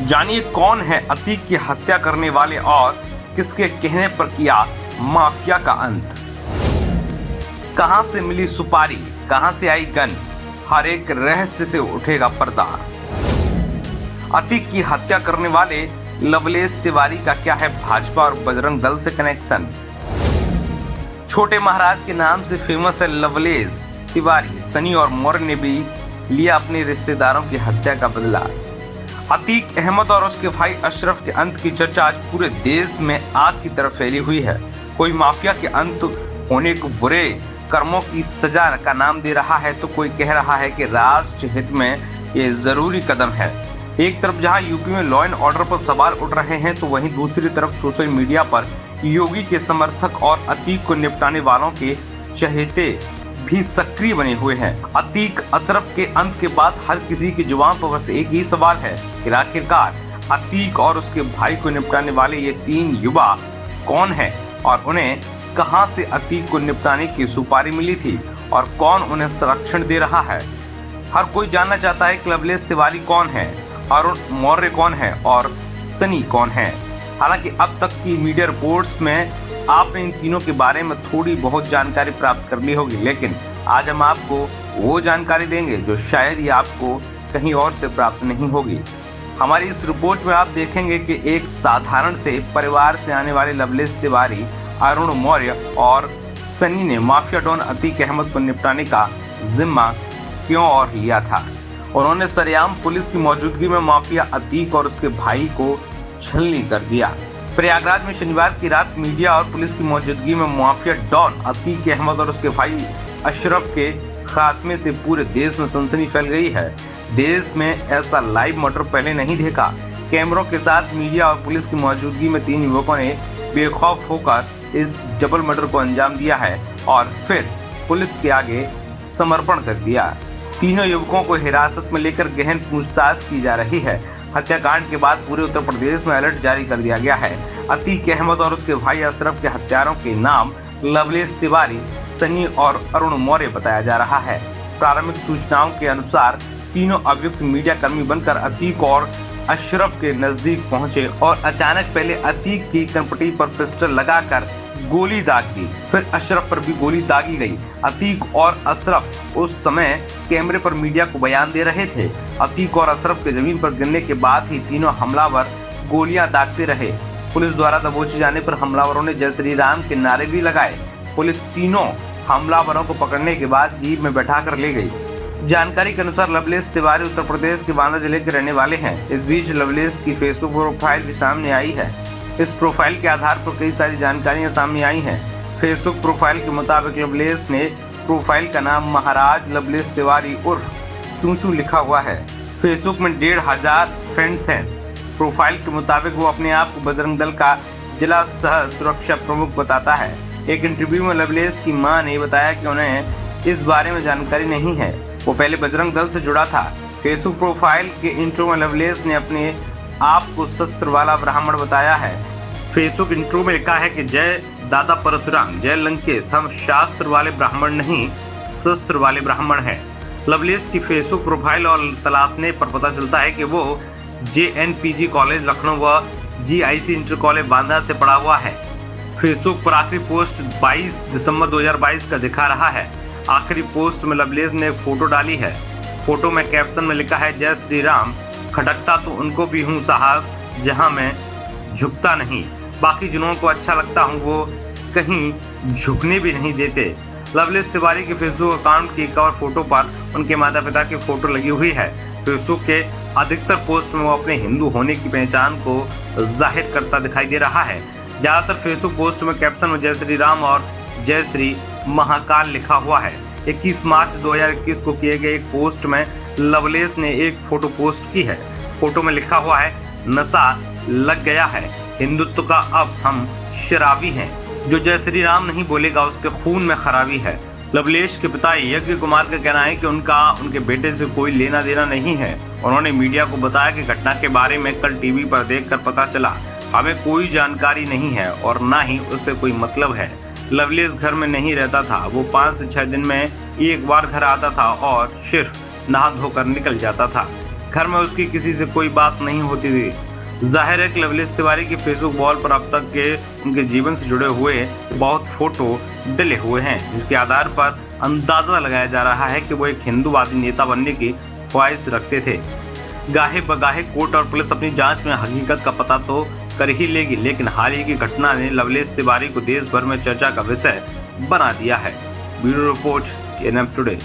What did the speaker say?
जानिए कौन है अतीक की हत्या करने वाले और किसके कहने पर किया माफिया का अंत। कहां से मिली सुपारी, कहां से आई गन, हर एक रहस्य से उठेगा पर्दा। अतीक की हत्या करने वाले लवलेश तिवारी का क्या है भाजपा और बजरंग दल से कनेक्शन। छोटे महाराज के नाम से फेमस है लवलेश तिवारी। सनी और मौर्य ने भी लिया अपने रिश्तेदारों की हत्या का बदला। अतीक अहमद और उसके भाई अशरफ के अंत की चर्चा आज पूरे देश में आग की तरफ फैली हुई है। कोई माफिया के अंत होने को बुरे कर्मों की सजा का नाम दे रहा है, तो कोई कह रहा है कि राष्ट्र हित में ये जरूरी कदम है। एक तरफ जहां यूपी में लॉ एंड ऑर्डर पर सवाल उठ रहे हैं, तो वहीं दूसरी तरफ सोशल मीडिया पर योगी के समर्थक और अतीक को निपटाने वालों के चहेते भी सक्रिय बने हुए हैं। अतीक अशरफ के अंत के बाद हर किसी की जुबान पर बस एक ही सवाल है कि आखिरकार अतीक और उसके भाई को निपटाने वाले ये तीन युवा कौन है और उन्हें कहां से अतीक को निपटाने की सुपारी मिली थी और कौन उन्हें संरक्षण दे रहा है। हर कोई जानना चाहता है कि लवलेश तिवारी कौन है, अरुण मौर्य कौन है और सनी कौन है। हालांकि अब तक की मीडिया रिपोर्ट्स में आपने इन तीनों के बारे में थोड़ी बहुत जानकारी प्राप्त कर ली होगी, लेकिन आज हम आपको वो जानकारी देंगे जो शायद ही आपको कहीं और से प्राप्त नहीं होगी। हमारी इस रिपोर्ट में आप देखेंगे कि एक साधारण से परिवार से आने वाले लवलेश तिवारी, अरुण मौर्य और सनी ने माफिया डॉन अतीक अहमद को निपटाने का जिम्मा क्यों और लिया था। उन्होंने सरेआम पुलिस की मौजूदगी में माफिया अतीक और उसके भाई को छलनी कर दिया। प्रयागराज में शनिवार की रात मीडिया और पुलिस की मौजूदगी में माफिया डॉन अतीक अहमद और उसके भाई अशरफ के खात्मे से पूरे देश में सनसनी फैल गई है। देश में ऐसा लाइव मर्डर पहले नहीं देखा। कैमरों के साथ मीडिया और पुलिस की मौजूदगी में तीन युवकों ने बेखौफ होकर इस डबल मर्डर को अंजाम दिया है और फिर पुलिस के आगे समर्पण कर दिया। तीनों युवकों को हिरासत में लेकर गहन पूछताछ की जा रही है। हत्याकांड के बाद पूरे उत्तर प्रदेश में अलर्ट जारी कर दिया गया है। अतीक अहमद और उसके भाई अशरफ के हत्यारों के नाम लवलेश तिवारी, सनी और अरुण मौर्य बताया जा रहा है। प्रारंभिक सूचनाओं के अनुसार तीनों अभियुक्त मीडिया कर्मी बनकर अतीक और अशरफ के नजदीक पहुंचे और अचानक पहले अतीक की कनपटी पर पिस्टल लगाकर गोली दाग दी, फिर अशरफ पर भी गोली दागी गई। अतीक और अशरफ उस समय कैमरे पर मीडिया को बयान दे रहे थे। अतीक और अशरफ के जमीन पर गिरने के बाद ही तीनों हमलावर गोलियां दागते रहे। पुलिस द्वारा दबोचे जाने पर हमलावरों ने जय श्री राम के नारे भी लगाए। पुलिस तीनों हमलावरों को पकड़ने के बाद जीप में बैठाकर ले गई। जानकारी के अनुसार लवलेश तिवारी उत्तर प्रदेश के बांदा जिले के रहने वाले हैं। इस बीच लवलेश की फेसबुक प्रोफाइल भी सामने आई है। इस प्रोफाइल के आधार पर कई सारी जानकारियां सामने आई हैं। फेसबुक प्रोफाइल के मुताबिक लवलेश ने प्रोफाइल का नाम महाराज लवलेश तिवारी उर्फ चूचू लिखा हुआ है। फेसबुक में 1500 फ्रेंड्स हैं। प्रोफाइल के मुताबिक वो अपने आप को बजरंग दल का जिला सह सुरक्षा प्रमुख बताता है। एक इंटरव्यू में लवलेश की मां ने बताया कि उन्हें इस बारे में जानकारी नहीं है। वो पहले बजरंग दल से जुड़ा था। फेसबुक प्रोफाइल के इंट्रो में लवलेश ने अपने आप को शस्त्र वाला ब्राह्मण बताया है। फेसबुक इंट्रो में लिखा है कि जय दादा परशुराम, जय लंकेश, हम शास्त्र वाले ब्राह्मण नहीं शस्त्र वाले ब्राह्मण हैं। लवलेश की फेसबुक प्रोफाइल और तलाशने पर पता चलता है कि वो JNPG कॉलेज लखनऊ व GIC इंटर कॉलेज बांदा से पढ़ा हुआ है। फेसबुक पर आखिरी पोस्ट 22 दिसंबर 2022 का दिखा रहा है। आखिरी पोस्ट में लवलेश ने फोटो डाली है। फोटो में कैप्शन में लिखा है जय श्री राम, खटकता तो उनको भी हूँ साहब, जहाँ मैं झुकता नहीं, बाकी जिन्हों को अच्छा लगता हूँ वो कहीं झुकने भी नहीं देते। लवलेश तिवारी के फेसबुक अकाउंट की कवर फोटो पर उनके माता पिता की फोटो लगी हुई है। फेसबुक के अधिकतर पोस्ट में वो अपने हिंदू होने की पहचान को जाहिर करता दिखाई दे रहा है। ज्यादातर फेसबुक पोस्ट में कैप्शन में जय श्री राम और जय श्री महाकाल लिखा हुआ है। 21 मार्च 2021 को किए गए एक पोस्ट में लवलेश ने एक फोटो पोस्ट की है। फोटो में लिखा हुआ है नशा लग गया है हिंदुत्व का, अब हम शराबी हैं, जो जय श्री राम नहीं बोलेगा उसके खून में खराबी है। लवलेश के पिता यज्ञ कुमार का कहना है कि उनके बेटे से कोई लेना देना नहीं है। उन्होंने मीडिया को बताया कि घटना के बारे में कल टीवी पर देखकर पता चला, हमें कोई जानकारी नहीं है और ना ही उससे कोई मतलब है। लवलेश घर में नहीं रहता था, वो 5 से 6 दिन में एक बार घर आता था और सिर्फ नहा धोकर निकल जाता था। घर में उसकी किसी से कोई बात नहीं होती थी। जाहिर है कि लवलेश तिवारी की फेसबुक वॉल पर अब तक के उनके जीवन से जुड़े हुए बहुत फोटो डले हुए हैं, जिसके आधार पर अंदाजा लगाया जा रहा है कि वो एक हिंदूवादी नेता बनने की ख्वाहिश रखते थे। गाहे बगाहे कोर्ट और पुलिस अपनी जांच में हकीकत का पता तो कर ही लेगी, लेकिन हाल ही की घटना ने लवलेश तिवारी को देश भर में चर्चा का विषय बना दिया है। Bureau report, ANM today.